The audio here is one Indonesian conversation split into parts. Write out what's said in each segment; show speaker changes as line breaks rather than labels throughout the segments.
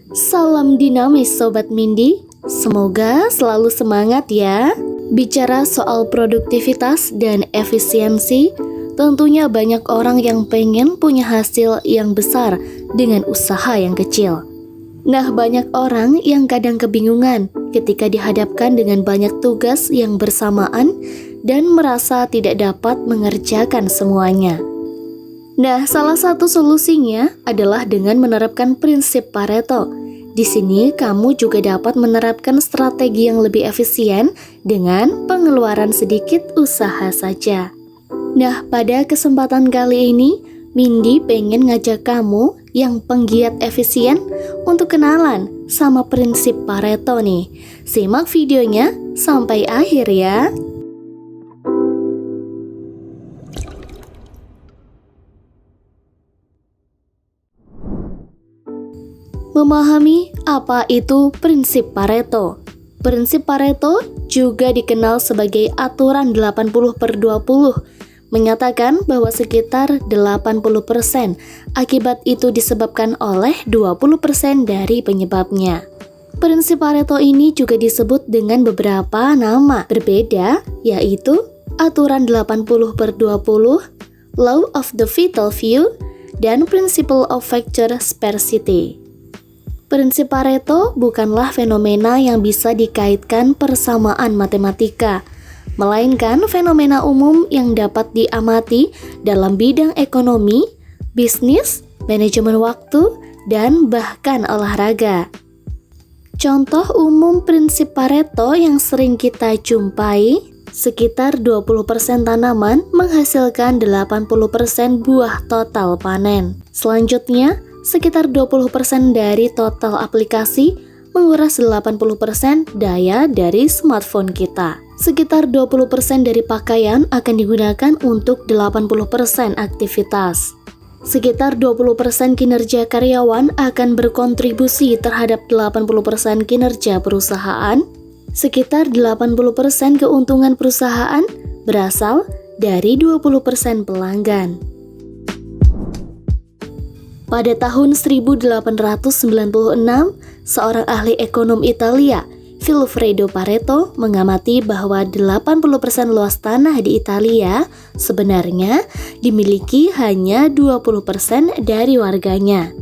Salam dinamis Sobat Mindy, semoga selalu semangat ya. Bicara soal produktivitas dan efisiensi, tentunya banyak orang yang pengen punya hasil yang besar dengan usaha yang kecil. Nah, banyak orang yang kadang kebingungan ketika dihadapkan dengan banyak tugas yang bersamaan dan merasa tidak dapat mengerjakan semuanya. Nah, salah satu solusinya adalah dengan menerapkan prinsip Pareto. Di sini kamu juga dapat menerapkan strategi yang lebih efisien dengan pengeluaran sedikit usaha saja. Nah, pada kesempatan kali ini, Mindy pengen ngajak kamu yang penggiat efisien untuk kenalan sama prinsip Pareto nih. Simak videonya sampai akhir ya. Memahami apa itu prinsip Pareto. Prinsip Pareto juga dikenal sebagai aturan 80/20, menyatakan bahwa sekitar 80% akibat itu disebabkan oleh 20% dari penyebabnya. Prinsip Pareto ini juga disebut dengan beberapa nama berbeda, yaitu aturan 80/20, Law of the Vital Few, dan Principle of Factor Scarcity. Prinsip Pareto bukanlah fenomena yang bisa dikaitkan persamaan matematika, melainkan fenomena umum yang dapat diamati dalam bidang ekonomi, bisnis, manajemen waktu, dan bahkan olahraga. Contoh umum prinsip Pareto yang sering kita jumpai, sekitar 20% tanaman menghasilkan 80% buah total panen. Selanjutnya, sekitar 20% dari total aplikasi menguras 80% daya dari smartphone kita. Sekitar 20% dari pakaian akan digunakan untuk 80% aktivitas. Sekitar 20% kinerja karyawan akan berkontribusi terhadap 80% kinerja perusahaan. Sekitar 80% keuntungan perusahaan berasal dari 20% pelanggan. Pada tahun 1896, seorang ahli ekonom Italia, Vilfredo Pareto, mengamati bahwa 80% luas tanah di Italia sebenarnya dimiliki hanya 20% dari warganya.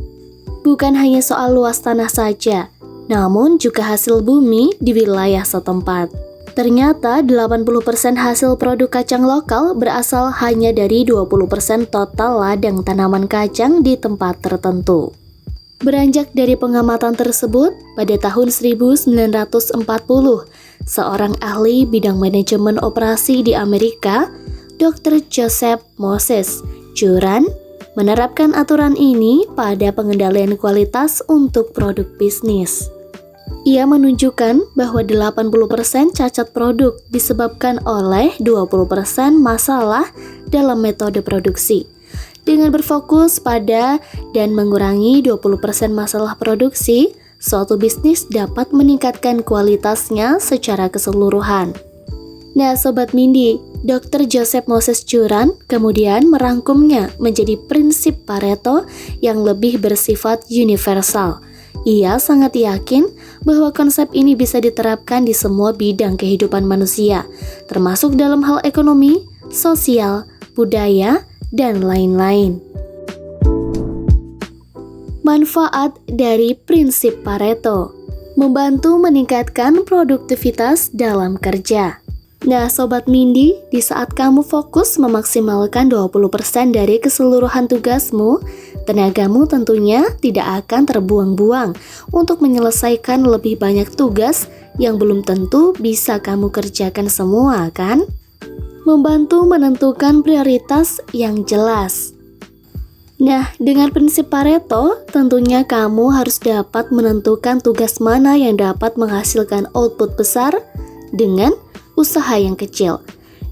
Bukan hanya soal luas tanah saja, namun juga hasil bumi di wilayah setempat. Ternyata 80% hasil produk kacang lokal berasal hanya dari 20% total ladang tanaman kacang di tempat tertentu. Beranjak dari pengamatan tersebut, pada tahun 1940, seorang ahli bidang manajemen operasi di Amerika, Dr. Joseph Moses Juran, menerapkan aturan ini pada pengendalian kualitas untuk produk bisnis. Ia menunjukkan bahwa 80% cacat produk disebabkan oleh 20% masalah dalam metode produksi. Dengan berfokus pada dan mengurangi 20% masalah produksi, suatu bisnis dapat meningkatkan kualitasnya secara keseluruhan. Nah, Sobat Mindy, Dr. Joseph Moses Juran kemudian merangkumnya menjadi prinsip Pareto yang lebih bersifat universal. Ia sangat yakin bahwa konsep ini bisa diterapkan di semua bidang kehidupan manusia, termasuk dalam hal ekonomi, sosial, budaya, dan lain-lain. Manfaat dari prinsip Pareto: membantu meningkatkan produktivitas dalam kerja. Nah, Sobat Mindy, di saat kamu fokus memaksimalkan 20% dari keseluruhan tugasmu, tenagamu tentunya tidak akan terbuang-buang untuk menyelesaikan lebih banyak tugas yang belum tentu bisa kamu kerjakan semua, kan? Membantu menentukan prioritas yang jelas. Nah, dengan prinsip Pareto, tentunya kamu harus dapat menentukan tugas mana yang dapat menghasilkan output besar dengan usaha yang kecil.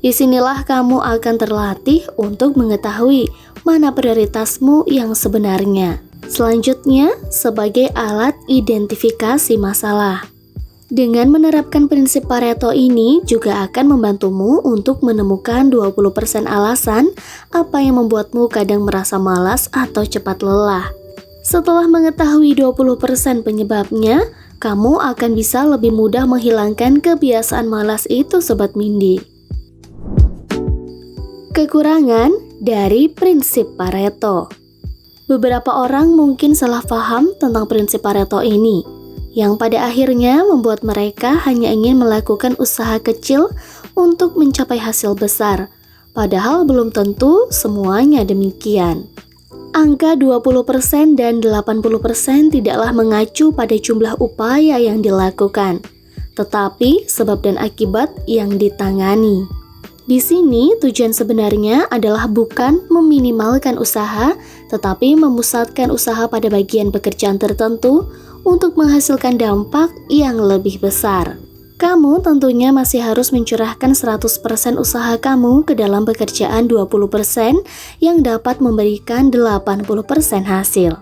Disinilah kamu akan terlatih untuk mengetahui mana prioritasmu yang sebenarnya. Selanjutnya, sebagai alat identifikasi masalah. Dengan menerapkan prinsip Pareto ini juga akan membantumu untuk menemukan 20% alasan apa yang membuatmu kadang merasa malas atau cepat lelah. Setelah mengetahui 20% penyebabnya, kamu akan bisa lebih mudah menghilangkan kebiasaan malas itu, Sobat Mindy. Kekurangan dari prinsip Pareto. Beberapa orang mungkin salah paham tentang prinsip Pareto ini, yang pada akhirnya membuat mereka hanya ingin melakukan usaha kecil untuk mencapai hasil besar, padahal belum tentu semuanya demikian. Angka 20% dan 80% tidaklah mengacu pada jumlah upaya yang dilakukan, tetapi sebab dan akibat yang ditangani. Di sini tujuan sebenarnya adalah bukan meminimalkan usaha, tetapi memusatkan usaha pada bagian pekerjaan tertentu untuk menghasilkan dampak yang lebih besar. Kamu tentunya masih harus mencurahkan 100% usaha kamu ke dalam pekerjaan 20% yang dapat memberikan 80% hasil.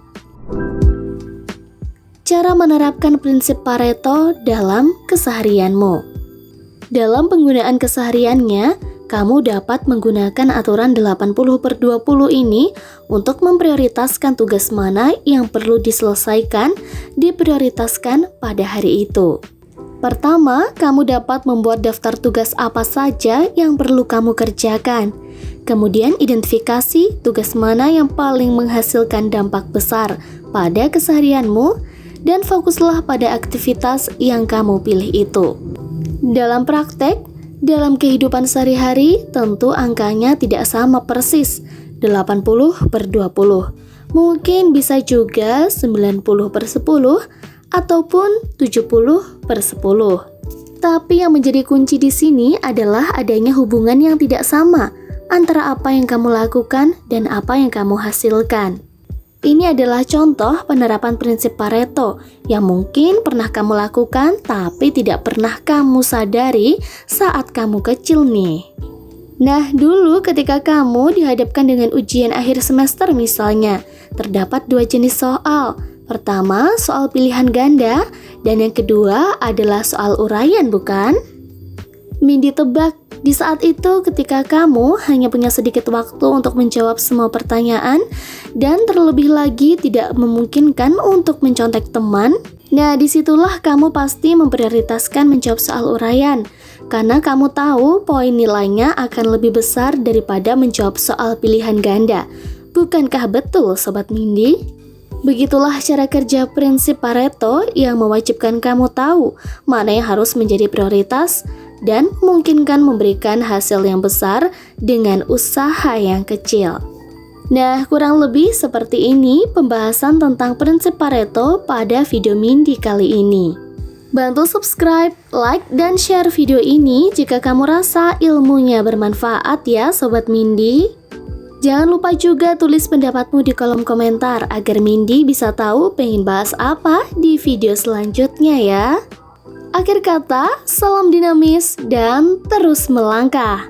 Cara menerapkan prinsip Pareto dalam keseharianmu. Dalam penggunaan kesehariannya, kamu dapat menggunakan aturan 80/20 ini untuk memprioritaskan tugas mana yang perlu diselesaikan, diprioritaskan pada hari itu. Pertama, kamu dapat membuat daftar tugas apa saja yang perlu kamu kerjakan. Kemudian identifikasi tugas mana yang paling menghasilkan dampak besar pada keseharianmu dan fokuslah pada aktivitas yang kamu pilih itu. Dalam praktek, dalam kehidupan sehari-hari tentu angkanya tidak sama persis 80/20. Mungkin bisa juga 90/10 ataupun 70/10. Tapi yang menjadi kunci di sini adalah adanya hubungan yang tidak sama antara apa yang kamu lakukan dan apa yang kamu hasilkan. Ini adalah contoh penerapan prinsip Pareto yang mungkin pernah kamu lakukan tapi tidak pernah kamu sadari saat kamu kecil nih. Nah, dulu ketika kamu dihadapkan dengan ujian akhir semester misalnya, terdapat 2 jenis soal. Pertama, soal pilihan ganda, dan yang kedua adalah soal uraian, bukan? Mindy tebak, di saat itu ketika kamu hanya punya sedikit waktu untuk menjawab semua pertanyaan dan terlebih lagi tidak memungkinkan untuk mencontek teman, nah disitulah kamu pasti memprioritaskan menjawab soal uraian, karena kamu tahu poin nilainya akan lebih besar daripada menjawab soal pilihan ganda. Bukankah betul, Sobat Mindy? Begitulah cara kerja prinsip Pareto yang mewajibkan kamu tahu mana yang harus menjadi prioritas dan memungkinkan memberikan hasil yang besar dengan usaha yang kecil. Nah, kurang lebih seperti ini pembahasan tentang prinsip Pareto pada video Mindy kali ini. Bantu subscribe, like, dan share video ini jika kamu rasa ilmunya bermanfaat ya Sobat Mindy. Jangan lupa juga tulis pendapatmu di kolom komentar agar Mindy bisa tahu pengen bahas apa di video selanjutnya ya. Akhir kata, salam dinamis dan terus melangkah.